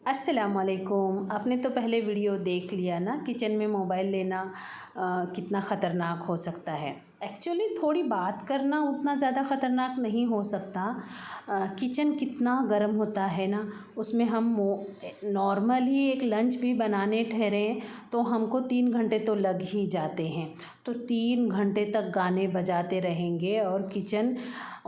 अस्सलामुअलैकुम। आपने तो पहले वीडियो देख लिया ना, किचन में मोबाइल लेना कितना ख़तरनाक हो सकता है। एक्चुअली थोड़ी बात करना उतना ज़्यादा ख़तरनाक नहीं हो सकता। किचन कितना गर्म होता है ना, उसमें हम नॉर्मल ही एक लंच भी बनाने ठहरें तो हमको 3 घंटे तो लग ही जाते हैं। तो 3 घंटे तक गाने बजाते रहेंगे और किचन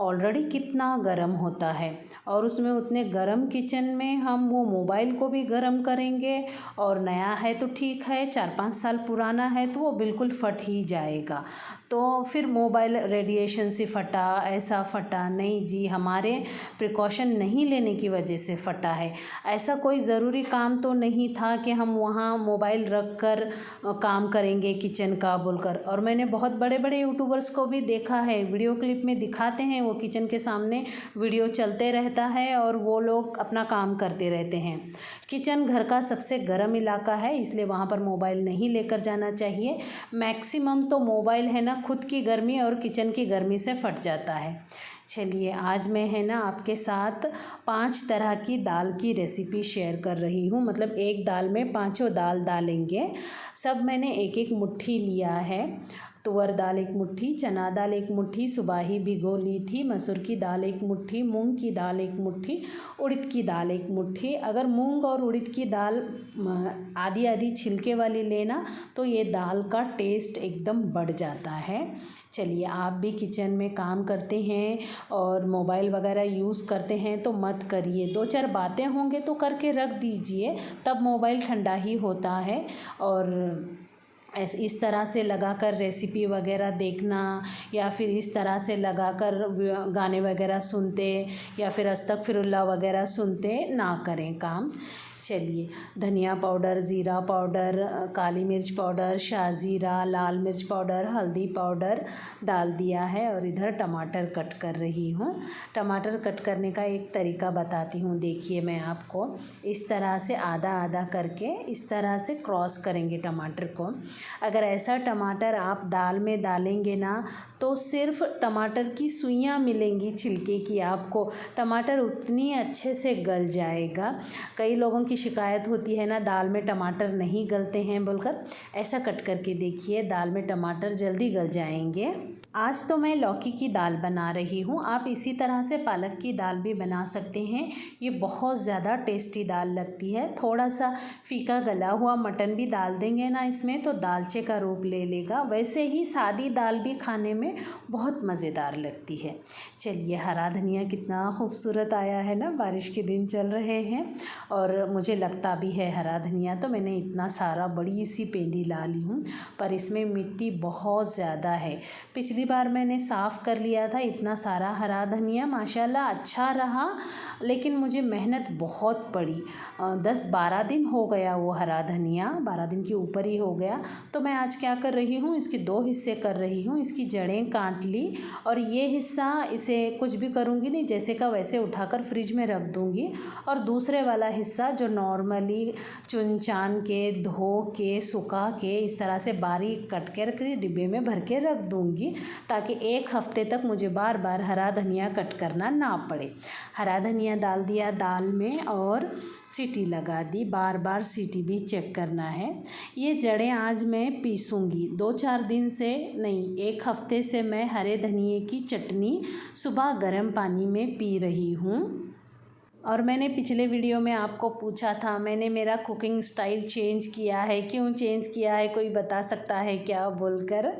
ऑलरेडी कितना गर्म होता है, और उसमें उतने गर्म किचन में हम वो मोबाइल को भी गर्म करेंगे। और नया है तो ठीक है, 4-5 साल पुराना है तो वो बिल्कुल फट ही जाएगा। तो फिर मोबाइल रेडिएशन से फटा, ऐसा फटा नहीं जी, हमारे प्रिकॉशन नहीं लेने की वजह से फटा है। ऐसा कोई ज़रूरी काम तो नहीं था कि हम वहाँ मोबाइल रख कर काम करेंगे किचन का बोलकर। और मैंने बहुत बड़े बड़े यूट्यूबर्स को भी देखा है, वीडियो क्लिप में दिखाते हैं, वो किचन के सामने वीडियो चलते रहता है और वो लोग अपना काम करते रहते हैं। किचन घर का सबसे गर्म इलाका है, इसलिए वहाँ पर मोबाइल नहीं लेकर जाना चाहिए। मैक्सिमम तो मोबाइल है ना खुद की गर्मी और किचन की गर्मी से फट जाता है। चलिए, आज मैं है ना आपके साथ 5 तरह की दाल की रेसिपी शेयर कर रही हूँ। मतलब एक दाल में पाँचों दाल डालेंगे। सब मैंने एक एक मुट्ठी लिया है। तुअर दाल 1 मुट्ठी, चना दाल 1 मुट्ठी सुबह ही भिगो ली थी, मसूर की दाल 1 मुट्ठी, मूंग की दाल 1 मुट्ठी, उड़द की दाल 1 मुट्ठी। अगर मूंग और उड़द की दाल आधी आधी छिलके वाली लेना तो ये दाल का टेस्ट एकदम बढ़ जाता है। चलिए, आप भी किचन में काम करते हैं और मोबाइल वगैरह यूज़ करते हैं तो मत करिए। 2-4 बातें होंगे तो करके रख दीजिए, तब मोबाइल ठंडा ही होता है। और इस तरह से लगाकर रेसिपी वगैरह देखना, या फिर इस तरह से लगाकर गाने वगैरह सुनते या फिर अस्तगफिरुल्लाह वगैरह सुनते ना करें काम। चलिए, धनिया पाउडर, ज़ीरा पाउडर, काली मिर्च पाउडर, शाहज़ीरा, लाल मिर्च पाउडर, हल्दी पाउडर डाल दिया है। और इधर टमाटर कट कर रही हूँ। टमाटर कट करने का एक तरीका बताती हूँ, देखिए मैं आपको। इस तरह से आधा आधा करके इस तरह से क्रॉस करेंगे टमाटर को। अगर ऐसा टमाटर आप दाल में डालेंगे ना तो सिर्फ टमाटर की सुइयाँ मिलेंगी छिलके की आपको, टमाटर उतनी अच्छे से गल जाएगा। कई लोगों की शिकायत होती है ना, दाल में टमाटर नहीं गलते हैं बोलकर। ऐसा कट करके देखिए, दाल में टमाटर जल्दी गल जाएंगे। आज तो मैं लौकी की दाल बना रही हूँ, आप इसी तरह से पालक की दाल भी बना सकते हैं। ये बहुत ज़्यादा टेस्टी दाल लगती है। थोड़ा सा फीका गला हुआ मटन भी डाल देंगे ना इसमें तो दालचे का रूप ले लेगा। वैसे ही सादी दाल भी खाने में बहुत मज़ेदार लगती है। चलिए, हरा धनिया कितना खूबसूरत आया है ना, बारिश के दिन चल रहे हैं और मुझे लगता भी है हरा धनिया, तो मैंने इतना सारा बड़ी सी पेंडी ला ली हूँ। पर इसमें मिट्टी बहुत ज़्यादा है। पिछली बार मैंने साफ़ कर लिया था इतना सारा हरा धनिया, माशाल्लाह अच्छा रहा, लेकिन मुझे मेहनत बहुत पड़ी। 10-12 दिन हो गया वो हरा धनिया, 12 दिन के ऊपर ही हो गया। तो मैं आज क्या कर रही हूँ, इसके 2 हिस्से कर रही हूँ। इसकी जड़ें काट ली और ये हिस्सा, इसे कुछ भी करूँगी नहीं, जैसे का वैसे उठाकर फ्रिज में रख दूँगी। और दूसरे वाला हिस्सा जो नॉर्मली चुन चान के धो के सुखा के इस तरह से बारीक कट कर डिब्बे में भर के रख दूँगी, ताकि 1 हफ्ते तक मुझे बार बार हरा धनिया कट करना ना पड़े। हरा धनिया डाल दिया दाल में और सीटी लगा दी। बार बार सीटी भी चेक करना है। ये जड़ें आज मैं पीसूँगी। 2-4 दिन से नहीं, 1 हफ्ते से मैं हरे धनिए की चटनी सुबह गर्म पानी में पी रही हूँ। और मैंने पिछले वीडियो में आपको पूछा था, मैंने मेरा कुकिंग स्टाइल चेंज किया है, क्यों चेंज किया है, कोई बता सकता है क्या बोलकर।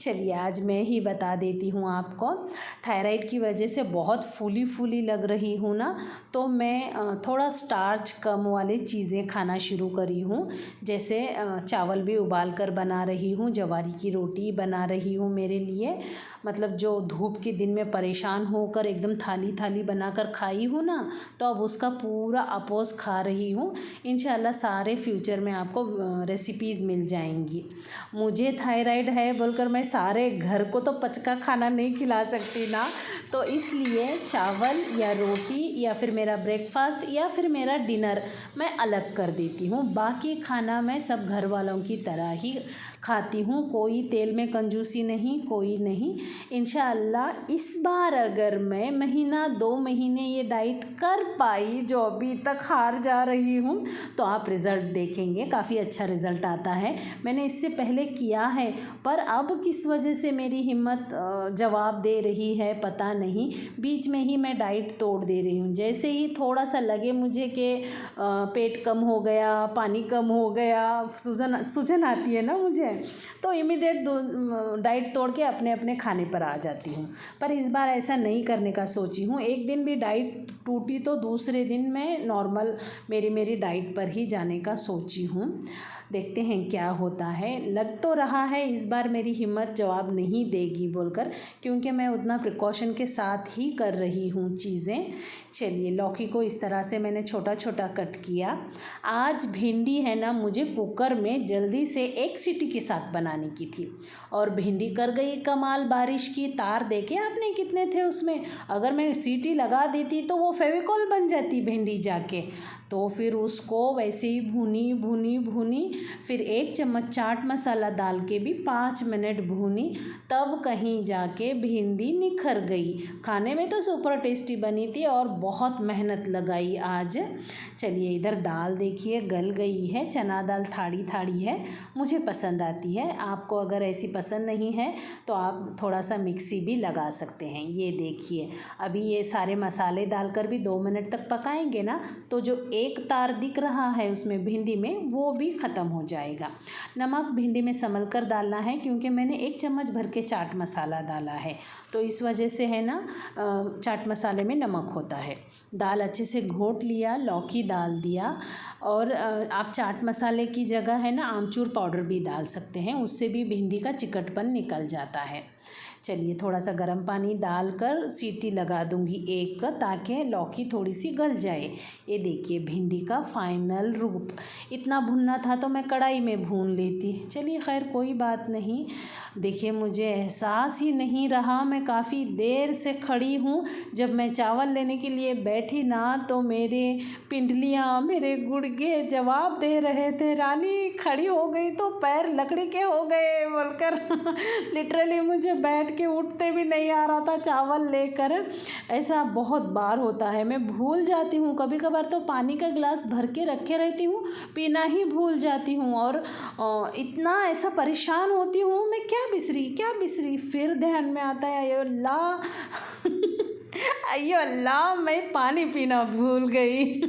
चलिए, आज मैं ही बता देती हूँ आपको। थायराइड की वजह से बहुत फूली फूली लग रही हूँ ना, तो मैं थोड़ा स्टार्च कम वाली चीज़ें खाना शुरू करी हूँ। जैसे चावल भी उबाल कर बना रही हूँ, जवारी की रोटी बना रही हूँ मेरे लिए। मतलब जो धूप के दिन में परेशान होकर एकदम थाली थाली बनाकर खाई हूँ ना, तो अब उसका पूरा अपोज़ खा रही हूँ। इंशाल्लाह सारे फ्यूचर में आपको रेसिपीज़ मिल जाएंगी। मुझे थायराइड है बोलकर मैं सारे घर को तो पचका खाना नहीं खिला सकती ना, तो इसलिए चावल या रोटी या फिर मेरा ब्रेकफास्ट या फिर मेरा डिनर मैं अलग कर देती हूँ। बाकी खाना मैं सब घर वालों की तरह ही खाती हूँ। कोई तेल में कंजूसी नहीं, कोई नहीं। इंशाअल्लाह इस बार अगर मैं महीना 2 महीने ये डाइट कर पाई जो अभी तक हार जा रही हूँ, तो आप रिज़ल्ट देखेंगे, काफ़ी अच्छा रिज़ल्ट आता है। मैंने इससे पहले किया है, पर अब किस वजह से मेरी हिम्मत जवाब दे रही है पता नहीं, बीच में ही मैं डाइट तोड़ दे रही हूँ। जैसे ही थोड़ा सा लगे मुझे कि पेट कम हो गया, पानी कम हो गया, सूजन आती है ना मुझे, तो इमीडिएट डाइट तोड़ के अपने अपने खाने पर आ जाती हूँ। पर इस बार ऐसा नहीं करने का सोची हूँ। एक दिन भी डाइट टूटी तो दूसरे दिन मैं नॉर्मल मेरी डाइट पर ही जाने का सोची हूँ। देखते हैं क्या होता है। लग तो रहा है इस बार मेरी हिम्मत जवाब नहीं देगी बोलकर, क्योंकि मैं उतना प्रिकॉशन के साथ ही कर रही हूँ चीज़ें। चलिए, लौकी को इस तरह से मैंने छोटा छोटा कट किया। आज भिंडी है ना, मुझे कुकर में जल्दी से 1 सीटी के साथ बनाने की थी, और भिंडी कर गई कमाल। बारिश की तार देखे आपने कितने थे उसमें। अगर मैं सीटी लगा देती तो वो फेविकॉल बन जाती भिंडी जाके। तो फिर उसको वैसे ही भूनी भूनी भूनी, फिर 1 चम्मच चाट मसाला डाल के भी 5 मिनट भूनी, तब कहीं जाके भिंडी निखर गई। खाने में तो सुपर टेस्टी बनी थी और बहुत मेहनत लगाई आज। चलिए, इधर दाल देखिए गल गई है। चना दाल थाड़ी थाड़ी है, मुझे पसंद आती है। आपको अगर ऐसी पसंद नहीं है तो आप थोड़ा सा मिक्सी भी लगा सकते हैं। ये देखिए, अभी ये सारे मसाले डालकर भी 2 मिनट तक पकाएंगे ना, तो जो एक तार दिख रहा है उसमें भिंडी में, वो भी ख़त्म हो जाएगा। नमक भिंडी में संभल कर डालना है, क्योंकि मैंने 1 चम्मच भर के चाट मसाला डाला है, तो इस वजह से है ना चाट मसाले में नमक होता है। दाल अच्छे से घोट लिया, लौकी डाल दिया, और आप चाट मसाले की जगह है ना आमचूर पाउडर भी डाल सकते हैं, उससे भी भिंडी का चिकटपन निकल जाता है। चलिए, थोड़ा सा गर्म पानी डालकर सीटी लगा दूंगी 1, ताकि लौकी थोड़ी सी गल जाए। ये देखिए भिंडी का फाइनल रूप। इतना भुनना था तो मैं कढ़ाई में भून लेती। चलिए, खैर कोई बात नहीं। देखिए, मुझे एहसास ही नहीं रहा, मैं काफ़ी देर से खड़ी हूँ। जब मैं चावल लेने के लिए बैठी ना, तो मेरे पिंडलियाँ, मेरे गुड़गे जवाब दे रहे थे, रानी खड़ी हो गई तो पैर लकड़ी के हो गए बोलकर। लिटरली मुझे बैठ के उठते भी नहीं आ रहा था चावल लेकर। ऐसा बहुत बार होता है, मैं भूल जाती हूँ। कभी कभार तो पानी का गिलास भर के रखे रहती हूँ, पीना ही भूल जाती हूँ, और इतना ऐसा परेशान होती हूँ मैं, क्या बिसरी। फिर ध्यान में आता है, अयो अल्लाह अयो अल्लाह, मैं पानी पीना भूल गई।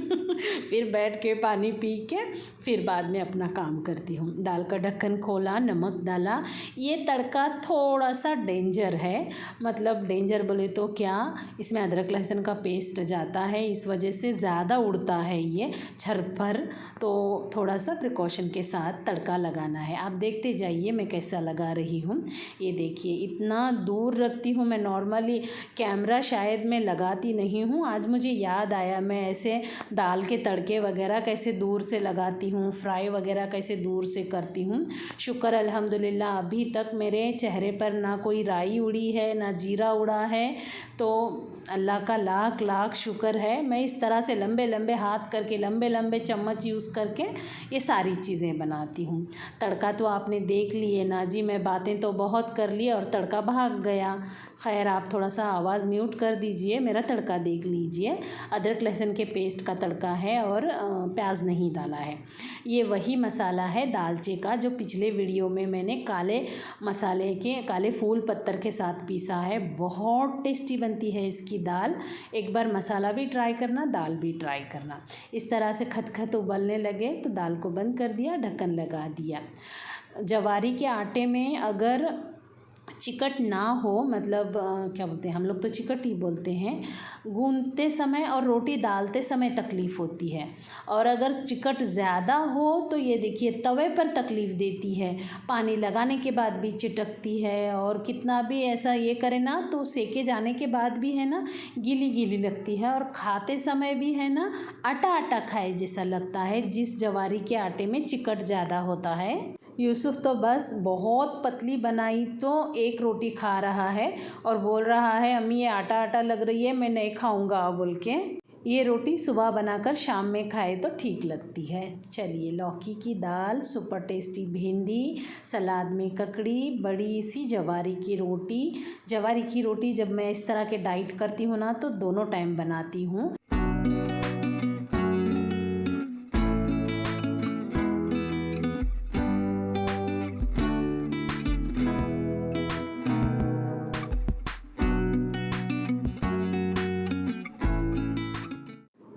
फिर बैठ के पानी पी के फिर बाद में अपना काम करती हूँ। दाल का ढक्कन खोला, नमक डाला। ये तड़का थोड़ा सा डेंजर है, मतलब डेंजर बोले तो क्या, इसमें अदरक लहसुन का पेस्ट जाता है, इस वजह से ज़्यादा उड़ता है ये छरफर। तो थोड़ा सा प्रिकॉशन के साथ तड़का लगाना है। आप देखते जाइए मैं कैसा लगा रही हूँ। ये देखिए, इतना दूर रखती हूँ मैं, नॉर्मली कैमरा शायद मैं लगाती नहीं हूँ। आज मुझे याद आया, मैं ऐसे दाल के तड़के वगैरह कैसे दूर से लगाती हूँ, फ्राई वगैरह कैसे दूर से करती हूँ। शुक्र अल्हम्दुलिल्लाह, अभी तक मेरे चेहरे पर ना कोई राई उड़ी है, ना जीरा उड़ा है। तो अल्लाह का लाख लाख शुक्र है। मैं इस तरह से लंबे लंबे हाथ करके, लंबे लंबे चम्मच यूज़ करके ये सारी चीज़ें बनाती हूँ। तड़का तो आपने देख लिए ना जी, मैं बातें तो बहुत कर ली और तड़का भाग गया। खैर, आप थोड़ा सा आवाज़ म्यूट कर दीजिए, मेरा तड़का देख लीजिए। अदरक लहसुन के पेस्ट का तड़का है, और प्याज नहीं डाला है। ये वही मसाला है दालचे का जो पिछले वीडियो में मैंने काले मसाले के, काले फूल पत्तर के साथ पीसा है। बहुत टेस्टी बनती है इसकी दाल। एक बार मसाला भी ट्राई करना, दाल भी ट्राई करना। इस तरह से खत उबलने लगे तो दाल को बंद कर दिया, ढक्कन लगा दिया। जवारी के आटे में अगर चिकट ना हो, मतलब क्या बोलते हैं हम लोग, तो चिकट ही बोलते हैं, गूंदते समय और रोटी डालते समय तकलीफ़ होती है। और अगर चिकट ज़्यादा हो तो ये देखिए तवे पर तकलीफ़ देती है, पानी लगाने के बाद भी चिटकती है, और कितना भी ऐसा ये करे ना तो सेके जाने के बाद भी है ना गीली गीली लगती है, और खाते समय भी है ना आटा आटा खाए जैसा लगता है, जिस जवारी के आटे में चिकट ज़्यादा होता है। यूसुफ तो बस बहुत पतली बनाई तो 1 रोटी खा रहा है, और बोल रहा है अम्मी ये आटा आटा लग रही है, मैं नहीं खाऊंगा बोल के। ये रोटी सुबह बनाकर शाम में खाए तो ठीक लगती है। चलिए, लौकी की दाल, सुपर टेस्टी भिंडी, सलाद में ककड़ी, बड़ी सी जवारी की रोटी। जवारी की रोटी जब मैं इस तरह के डाइट करती हूँ ना तो दोनों टाइम बनाती हूँ।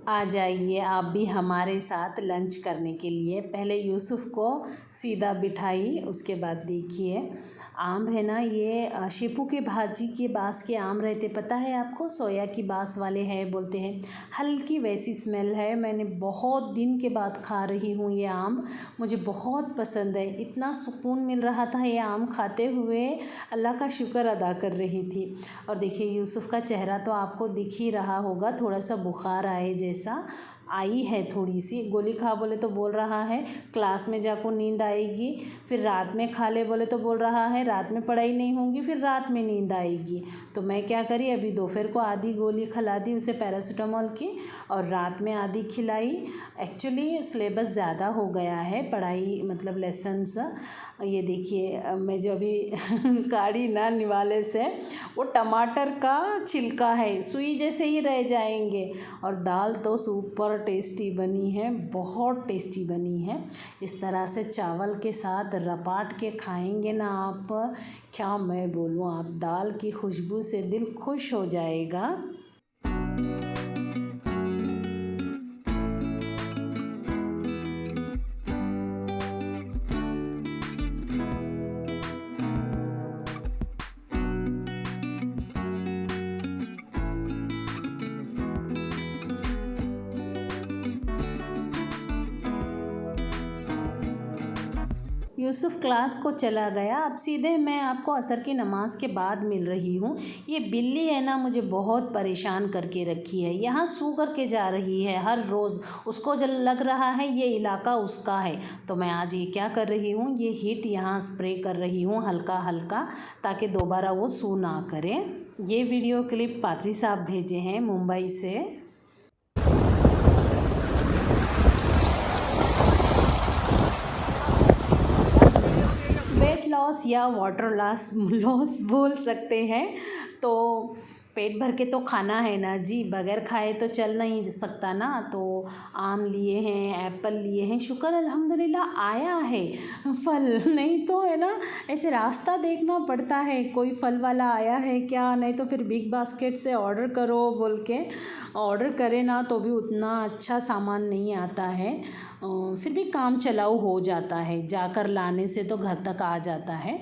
आ जाइए आप भी हमारे साथ लंच करने के लिए। पहले यूसुफ को सीधा बिठाई, उसके बाद देखिए आम है ना, ये शेपू के भाजी के बाँस के आम रहते, पता है आपको? सोया की बाँस वाले हैं बोलते हैं। हल्की वैसी स्मेल है। मैंने बहुत दिन के बाद खा रही हूँ ये आम, मुझे बहुत पसंद है। इतना सुकून मिल रहा था ये आम खाते हुए, अल्लाह का शुक्र अदा कर रही थी। और देखिए यूसुफ का चेहरा तो आपको दिख ही रहा होगा, थोड़ा सा बुखार आए जैसा आई है, थोड़ी सी गोली खा बोले तो बोल रहा है क्लास में जाकर नींद आएगी, फिर रात में खा ले बोले तो बोल रहा है रात में पढ़ाई नहीं होगी, फिर रात में नींद आएगी। तो मैं क्या करी, अभी दोपहर को आधी गोली खिला दी उसे पैरासीटामोल की, और रात में आधी खिलाई। एक्चुअली सिलेबस ज़्यादा हो गया है, पढ़ाई मतलब लेसन्स। ये देखिए मैं जो अभी काढ़ी ना निवाले से, वो टमाटर का छिलका है, सुई जैसे ही रह जाएंगे। और दाल तो सुपर टेस्टी बनी है, बहुत टेस्टी बनी है। इस तरह से चावल के साथ रपाट के खाएंगे ना आप, क्या मैं बोलूँ, आप दाल की खुशबू से दिल खुश हो जाएगा। यूसुफ क्लास को चला गया। अब सीधे मैं आपको असर की नमाज़ के बाद मिल रही हूँ। ये बिल्ली है ना, मुझे बहुत परेशान करके रखी है। यहाँ सू करके जा रही है हर रोज़, उसको जब लग रहा है ये इलाका उसका है। तो मैं आज ये क्या कर रही हूँ, ये हीट यहाँ स्प्रे कर रही हूँ हल्का हल्का, ताकि दोबारा वो सू ना करे। ये वीडियो क्लिप पात्री साहब भेजे हैं मुंबई से। वेट लॉस या वाटर लॉस बोल सकते हैं। तो पेट भर के तो खाना है ना जी, बगैर खाए तो चल नहीं सकता ना। तो आम लिए हैं, एप्पल लिए हैं, शुक्र अल्हम्दुलिल्लाह आया है फल, नहीं तो है ना ऐसे रास्ता देखना पड़ता है कोई फल वाला आया है क्या, नहीं तो फिर बिग बास्केट से ऑर्डर करो बोल के ऑर्डर करें ना तो भी उतना अच्छा सामान नहीं आता है। फिर भी काम चलाऊ हो जाता है, जाकर लाने से तो घर तक आ जाता है।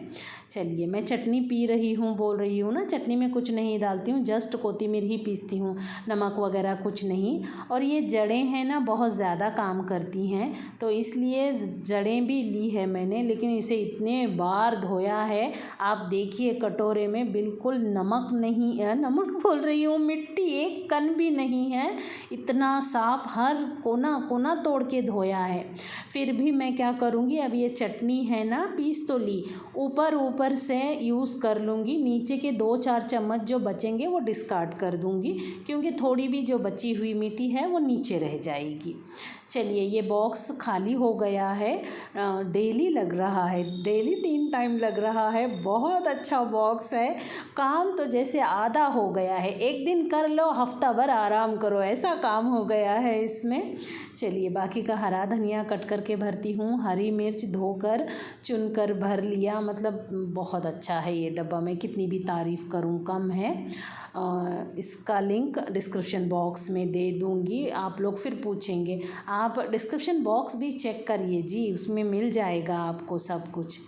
चलिए, मैं चटनी पी रही हूँ, बोल रही हूँ ना, चटनी में कुछ नहीं डालती हूँ, जस्ट कोतीमीर ही पीसती हूँ, नमक वगैरह कुछ नहीं। और ये जड़ें हैं ना बहुत ज़्यादा काम करती हैं, तो इसलिए जड़ें भी ली है मैंने, लेकिन इसे इतने बार धोया है। आप देखिए कटोरे में बिल्कुल नमक नहीं है, नमक बोल रही हूँ, मिट्टी एक कण भी नहीं है, इतना साफ हर कोना कोना तोड़ के धोया है। फिर भी मैं क्या करूँगी, अब ये चटनी है ना पीस तो ली, ऊपर ऊपर से यूज़ कर लूँगी, नीचे के 2-4 चम्मच जो बचेंगे वो डिस्कार्ड कर दूँगी, क्योंकि थोड़ी भी जो बची हुई मीठी है वो नीचे रह जाएगी। चलिए, ये बॉक्स खाली हो गया है। डेली लग रहा है, डेली 3 टाइम लग रहा है, बहुत अच्छा बॉक्स है। काम तो जैसे आधा हो गया है, एक दिन कर लो हफ्ता भर आराम करो, ऐसा काम हो गया है इसमें। चलिए, बाकी का हरा धनिया कट करके भरती हूँ, हरी मिर्च धोकर चुनकर भर लिया, मतलब बहुत अच्छा है ये डब्बा, मैं कितनी भी तारीफ़ करूँ कम है। इसका लिंक डिस्क्रिप्शन बॉक्स में दे दूँगी, आप लोग फिर पूछेंगे, आप डिस्क्रिप्शन बॉक्स भी चेक करिए जी, उसमें मिल जाएगा आपको सब कुछ।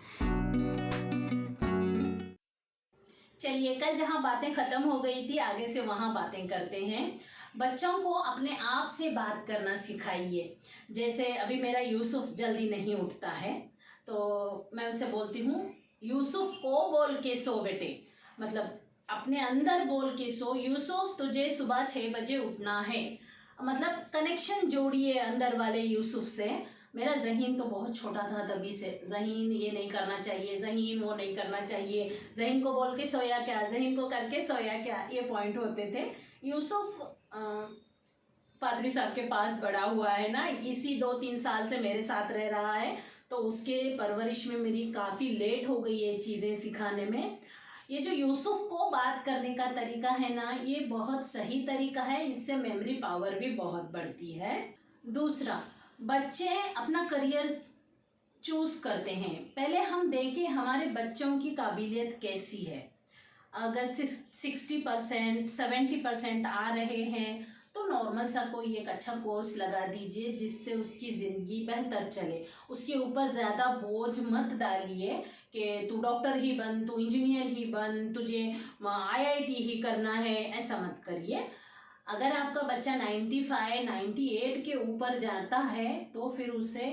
चलिए, कल जहाँ बातें ख़त्म हो गई थी आगे से वहाँ बातें करते हैं। बच्चों को अपने आप से बात करना सिखाइए। जैसे अभी मेरा यूसुफ जल्दी नहीं उठता है, तो मैं उसे बोलती हूँ यूसुफ को बोल के सो बेटे, मतलब अपने अंदर बोल के सो, यूसुफ तुझे सुबह 6 बजे उठना है। मतलब कनेक्शन जोड़िए अंदर वाले यूसुफ से। मेरा ज़हीन तो बहुत छोटा था तभी से, ज़हीन ये नहीं करना चाहिए, ज़हीन वो नहीं करना चाहिए, ज़हीन को बोल के सोया क्या, ज़हीन को करके सोया क्या, ये पॉइंट होते थे। यूसुफ पादरी साहब के पास बड़ा हुआ है ना, इसी 2-3 साल से मेरे साथ रह रहा है, तो उसके परवरिश में मेरी काफ़ी लेट हो गई है चीज़ें सिखाने में। ये जो यूसुफ को बात करने का तरीका है ना, ये बहुत सही तरीका है, इससे मेमोरी पावर भी बहुत बढ़ती है। दूसरा, बच्चे अपना करियर चूज़ करते हैं, पहले हम देखें हमारे बच्चों की काबिलियत कैसी है। अगर 60% 70% आ रहे हैं तो नॉर्मल सा कोई एक अच्छा कोर्स लगा दीजिए जिससे उसकी ज़िंदगी बेहतर चले। उसके ऊपर ज़्यादा बोझ मत डालिए कि तू डॉक्टर ही बन, तू इंजीनियर ही बन, तुझे IIT ही करना है, ऐसा मत करिए। अगर आपका बच्चा 95 98 के ऊपर जाता है तो फिर उसे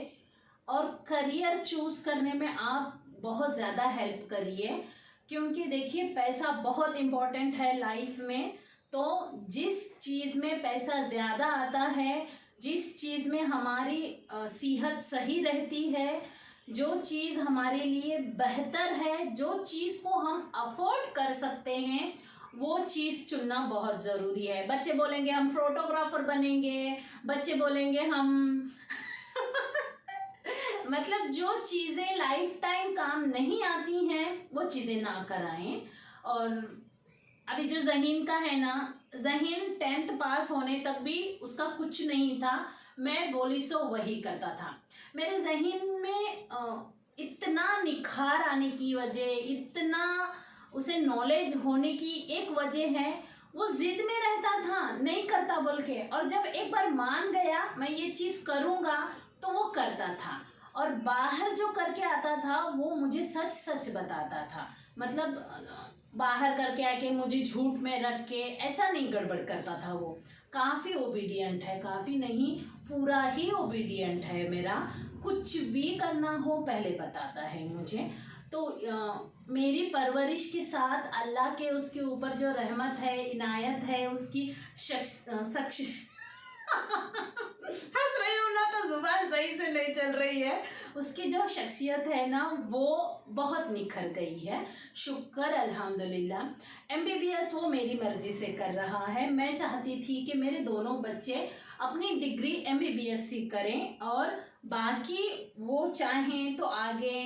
और करियर चूज़ करने में आप बहुत ज़्यादा हेल्प करिए, क्योंकि देखिए पैसा बहुत इम्पोर्टेंट है लाइफ में। तो जिस चीज़ में पैसा ज़्यादा आता है, जिस चीज़ में हमारी सेहत सही रहती है, जो चीज़ हमारे लिए बेहतर है, जो चीज़ को हम अफोर्ड कर सकते हैं, वो चीज़ चुनना बहुत ज़रूरी है। बच्चे बोलेंगे हम फोटोग्राफर बनेंगे, बच्चे बोलेंगे हम मतलब जो चीज़ें लाइफ टाइम काम नहीं आती हैं वो चीज़ें ना कराएं। और अभी जो ज़हीन का है ना, ज़हीन 10th पास होने तक भी उसका कुछ नहीं था, मैं बोली सो वही करता था। मेरे ज़हीन में इतना निखार आने की वजह, इतना उसे नॉलेज होने की एक वजह है, वो जिद में रहता था, नहीं करता बोल के, और जब एक बार मान गया मैं ये चीज़ करूँगा तो वो करता था। और बाहर जो करके आता था वो मुझे सच सच बताता था, मतलब बाहर करके आके मुझे झूठ में रख के ऐसा नहीं गड़बड़ करता था। वो काफ़ी ओबीडियंट है, काफ़ी नहीं पूरा ही ओबीडियंट है मेरा, कुछ भी करना हो पहले बताता है मुझे। तो मेरी परवरिश के साथ अल्लाह के उसके ऊपर जो रहमत है, इनायत है, उसकी शख्स हंस रही हूँ ना तो जुबान सही से नहीं चल रही है, उसकी जो शख्सियत है ना वो बहुत निखर गई है, शुक्र अल्हम्दुलिल्लाह। MBBS वो मेरी मर्जी से कर रहा है। मैं चाहती थी कि मेरे दोनों बच्चे अपनी डिग्री MBBS से करें और बाकी वो चाहें तो आगे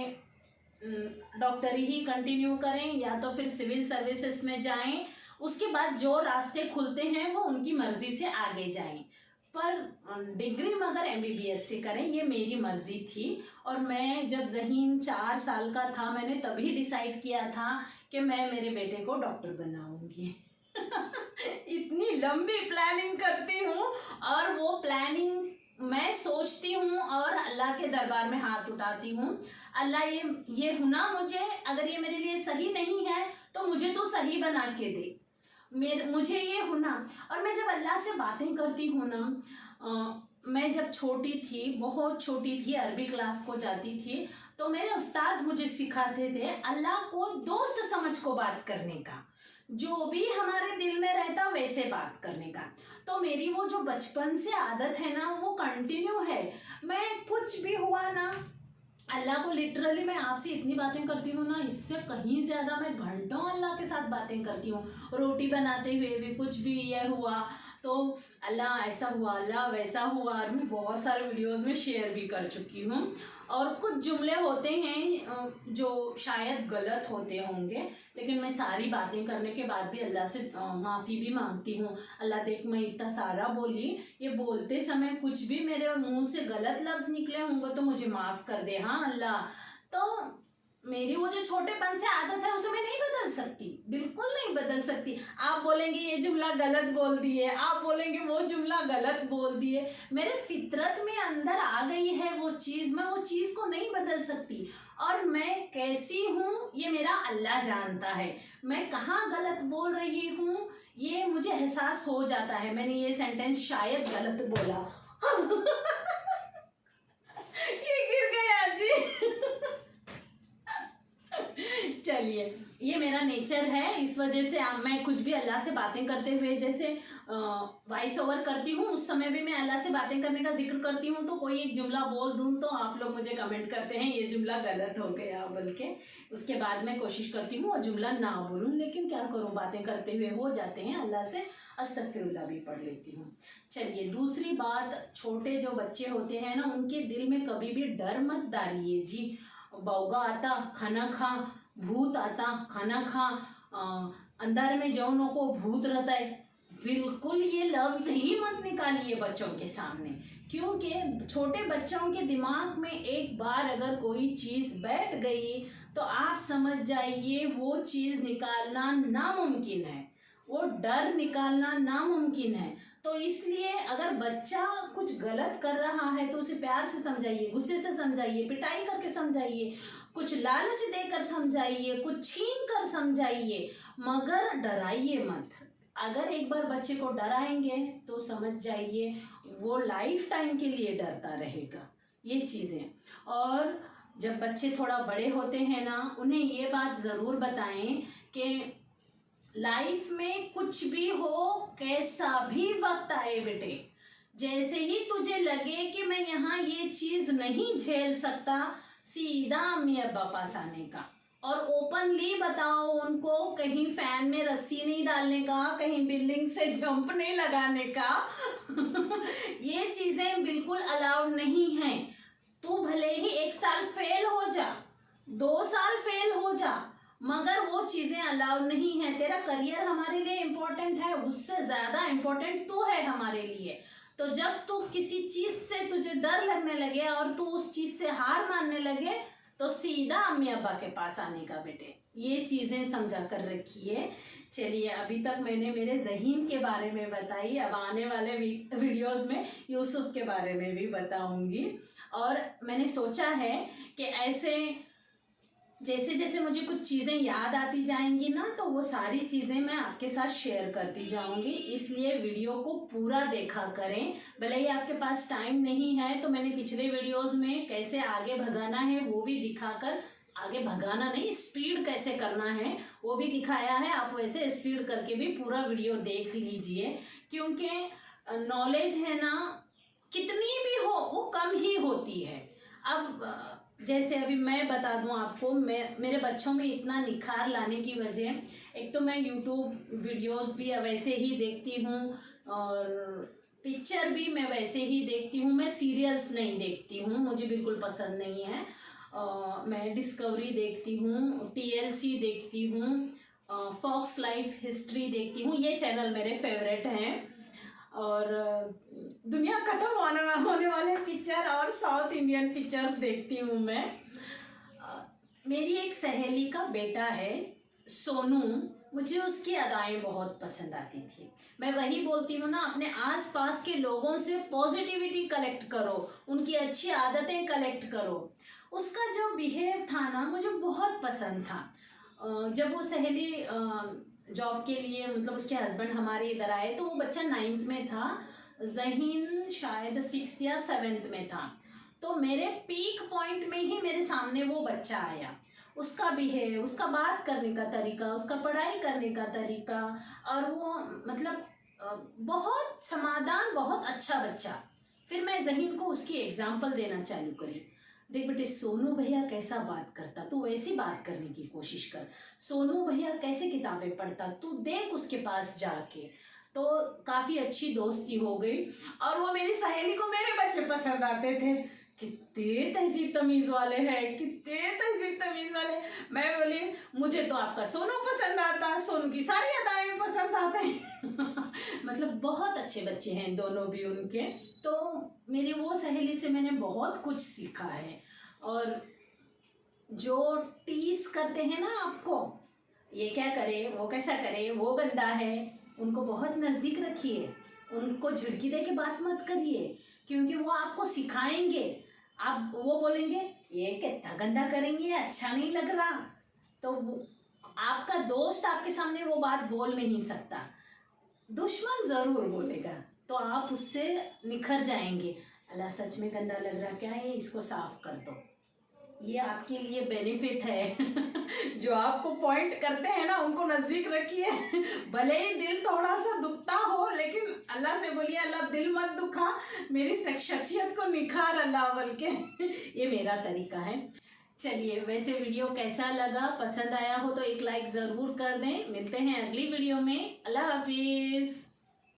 डॉक्टरी ही कंटिन्यू करें या तो फिर सिविल सर्विसेज में जाएं, उसके बाद जो रास्ते खुलते हैं वो उनकी मर्जी से आगे जाएं, पर डिग्री मगर MBBS से करें, ये मेरी मर्जी थी। और मैं जब ज़हीन 4 साल का था मैंने तभी डिसाइड किया था कि मैं मेरे बेटे को डॉक्टर बनाऊंगी इतनी लंबी प्लानिंग करती हूँ और वो प्लानिंग मैं सोचती हूँ और अल्लाह के दरबार में हाथ उठाती हूँ, अल्लाह ये हुना मुझे, अगर ये मेरे लिए सही नहीं है तो मुझे तो सही बना के दे, मुझे ये होना। और मैं जब अल्लाह से बातें करती हूँ ना, मैं जब छोटी थी, बहुत छोटी थी, अरबी क्लास को जाती थी, तो मेरे उस्ताद मुझे सिखाते थे अल्लाह को दोस्त समझ को बात करने का, जो भी हमारे दिल में रहता वैसे बात करने का। तो मेरी वो जो बचपन से आदत है ना वो कंटिन्यू है। मैं कुछ भी हुआ ना, अल्लाह को लिटरली मैं आपसे इतनी बातें करती हूँ ना, इससे कहीं ज़्यादा मैं घंटों अल्लाह के साथ बातें करती हूँ। रोटी बनाते हुए भी कुछ भी ये हुआ तो अल्लाह ऐसा हुआ, अल्लाह वैसा हुआ, और मैं बहुत सारे वीडियोस में शेयर भी कर चुकी हूँ। और कुछ जुमले होते हैं जो शायद गलत होते होंगे, लेकिन मैं सारी बातें करने के बाद भी अल्लाह से माफ़ी भी मांगती हूँ। अल्लाह देख, मैं इतना सारा बोली, ये बोलते समय कुछ भी मेरे मुंह से गलत लफ्ज़ निकले होंगे तो मुझे माफ़ कर दे, हाँ अल्लाह। तो मेरी वो जो छोटेपन से आदत है उसे मैं नहीं बदल सकती, बिल्कुल नहीं बदल सकती। आप बोलेंगे ये जुमला गलत बोल दिए, आप बोलेंगे वो जुमला गलत बोल दिए, मेरे फितरत में अंदर आ गई है वो चीज़, मैं वो चीज़ को नहीं बदल सकती। और मैं कैसी हूँ ये मेरा अल्लाह जानता है, मैं कहाँ गलत बोल रही हूँ ये मुझे एहसास हो जाता है। मैंने ये सेंटेंस शायद गलत बोला ये गिर गया जी चलिए, ये मेरा नेचर है, इस वजह से मैं कुछ भी अल्लाह से बातें करते हुए, जैसे वॉइस ओवर करती हूँ उस समय भी मैं अल्लाह से बातें करने का जिक्र करती हूँ, तो कोई एक जुमला बोल दूँ तो आप लोग मुझे कमेंट करते हैं ये जुमला गलत हो गया बोल के। उसके बाद मैं कोशिश करती हूँ वो जुमला ना बोलूँ, लेकिन क्या करूँ, बातें करते हुए हो जाते हैं, अल्लाह से अस्तगफिरुल्लाह भी पढ़ लेती हूँ। चलिए दूसरी बात, छोटे जो बच्चे होते हैं ना, उनके दिल में कभी भी डर मत डालिए जी। बौगा आता खाना खा, भूत आता खाना खा, अंदर में जौनों को भूत रहता है, बिल्कुल ये लफ्ज़ ही मत निकालिए बच्चों के सामने। क्योंकि छोटे बच्चों के दिमाग में एक बार अगर कोई चीज़ बैठ गई तो आप समझ जाइए वो चीज़ निकालना नामुमकिन है, वो डर निकालना नामुमकिन है। तो इसलिए अगर बच्चा कुछ गलत कर रहा है तो उसे प्यार से समझाइए, गुस्से से समझाइए, पिटाई करके समझाइए, कुछ लालच देकर समझाइए, कुछ छीन कर समझाइए, मगर डराइए मत। अगर एक बार बच्चे को डराएंगे तो समझ जाइए वो लाइफ टाइम के लिए डरता रहेगा, ये चीज़ें। और जब बच्चे थोड़ा बड़े होते हैं ना, उन्हें ये बात ज़रूर बताएं कि लाइफ में कुछ भी हो, कैसा भी वक्त आए बेटे, जैसे ही तुझे लगे कि मैं यहाँ ये चीज़ नहीं झेल सकता, सीधा अम्मी अब्बा पास आने का। और ओपनली बताओ उनको, कहीं फैन में रस्सी नहीं डालने का, कहीं बिल्डिंग से जंप नहीं लगाने का ये चीज़ें बिल्कुल अलाउड नहीं हैं। तू भले ही 1 साल फेल हो जा, 2 साल फेल हो जा, मगर वो चीज़ें अलाउड नहीं है। तेरा करियर हमारे लिए इम्पोर्टेंट है, उससे ज़्यादा इम्पोर्टेंट तू है हमारे लिए। तो जब तू किसी चीज़ से तुझे डर लगने लगे और तू उस चीज़ से हार मानने लगे तो सीधा अम्मी अब्बा के पास आने का बेटे, ये चीज़ें समझा कर रखिए। चलिए अभी तक मैंने मेरे ज़हीन के बारे में बताई, अब आने वाले वीडियोस में यूसुफ के बारे में भी बताऊंगी। और मैंने सोचा है कि ऐसे जैसे जैसे मुझे कुछ चीज़ें याद आती जाएंगी ना, तो वो सारी चीज़ें मैं आपके साथ शेयर करती जाऊंगी। इसलिए वीडियो को पूरा देखा करें। भले ही आपके पास टाइम नहीं है तो मैंने पिछले वीडियोस में कैसे आगे भगाना है वो भी दिखाकर, आगे भगाना नहीं, स्पीड कैसे करना है वो भी दिखाया है। आप वैसे स्पीड करके भी पूरा वीडियो देख लीजिए, क्योंकि नॉलेज है ना, कितनी भी हो वो कम ही होती है। अब जैसे अभी मैं बता दूं आपको, मेरे बच्चों में इतना निखार लाने की वजह, एक तो मैं यूट्यूब वीडियोस भी वैसे ही देखती हूँ और पिक्चर भी मैं वैसे ही देखती हूँ। मैं सीरियल्स नहीं देखती हूँ, मुझे बिल्कुल पसंद नहीं है। मैं डिस्कवरी देखती हूँ, TLC देखती हूँ, फॉक्स लाइफ हिस्ट्री देखती हूँ, ये चैनल मेरे फेवरेट हैं। और दुनिया खत्म होने वाले पिक्चर और साउथ इंडियन पिक्चर्स देखती हूँ मैं। मेरी एक सहेली का बेटा है सोनू, मुझे उसकी अदाएं बहुत पसंद आती थी। मैं वही बोलती हूँ ना, अपने आसपास के लोगों से पॉजिटिविटी कलेक्ट करो, उनकी अच्छी आदतें कलेक्ट करो। उसका जो बिहेव था ना मुझे बहुत पसंद था। जब वो सहेली जॉब के लिए, मतलब उसके हस्बैंड हमारे इधर आए तो वो बच्चा 9th में था, ज़हीन शायद 6th या 7th में था। तो मेरे पीक पॉइंट में ही मेरे सामने वो बच्चा आया। उसका बिहेव, उसका बात करने का तरीका, उसका पढ़ाई करने का तरीका, और वो मतलब बहुत समाधान, बहुत अच्छा बच्चा। फिर मैं ज़हीन को उसकी एग्जाम्पल देना चालू करी, देख बेटे सोनू भैया कैसा बात करता, तू वैसी बात करने की कोशिश कर। सोनू भैया कैसे किताबें पढ़ता, तू देख उसके पास जाके। तो काफ़ी अच्छी दोस्ती हो गई और वो मेरी सहेली को मेरे बच्चे पसंद आते थे। कितने तहजीब तमीज़ वाले हैं, कितने तहजीब तमीज़ वाले। मैं बोली मुझे तो आपका सोनू पसंद आता, सोनू की सारी अदाएं पसंद आते हैं मतलब बहुत अच्छे बच्चे हैं दोनों भी उनके। तो मेरी वो सहेली से मैंने बहुत कुछ सीखा है। और जो टीस करते हैं ना आपको, ये क्या करे, वो कैसा करे, वो गंदा है, उनको बहुत नज़दीक रखिए, उनको झिड़की दे के बात मत करिए, क्योंकि वो आपको सिखाएंगे। आप वो बोलेंगे ये कितना गंदा करेंगे, अच्छा नहीं लग रहा, तो आपका दोस्त आपके सामने वो बात बोल नहीं सकता, दुश्मन ज़रूर बोलेगा। तो आप उससे निखर जाएंगे, अल्लाह सच में गंदा लग रहा क्या है, इसको साफ कर दो, ये आपके लिए बेनिफिट है जो आपको पॉइंट करते हैं ना उनको नज़दीक रखिए भले ही दिल थोड़ा सा दुखता हो, लेकिन अल्लाह से बोलिए अल्लाह दिल मत दुखा, मेरी शख्सियत को निखार अल्लाह बोल के ये मेरा तरीका है। चलिए वैसे वीडियो कैसा लगा, पसंद आया हो तो एक लाइक ज़रूर कर दें। मिलते हैं अगली वीडियो में। अल्लाह हाफिज़।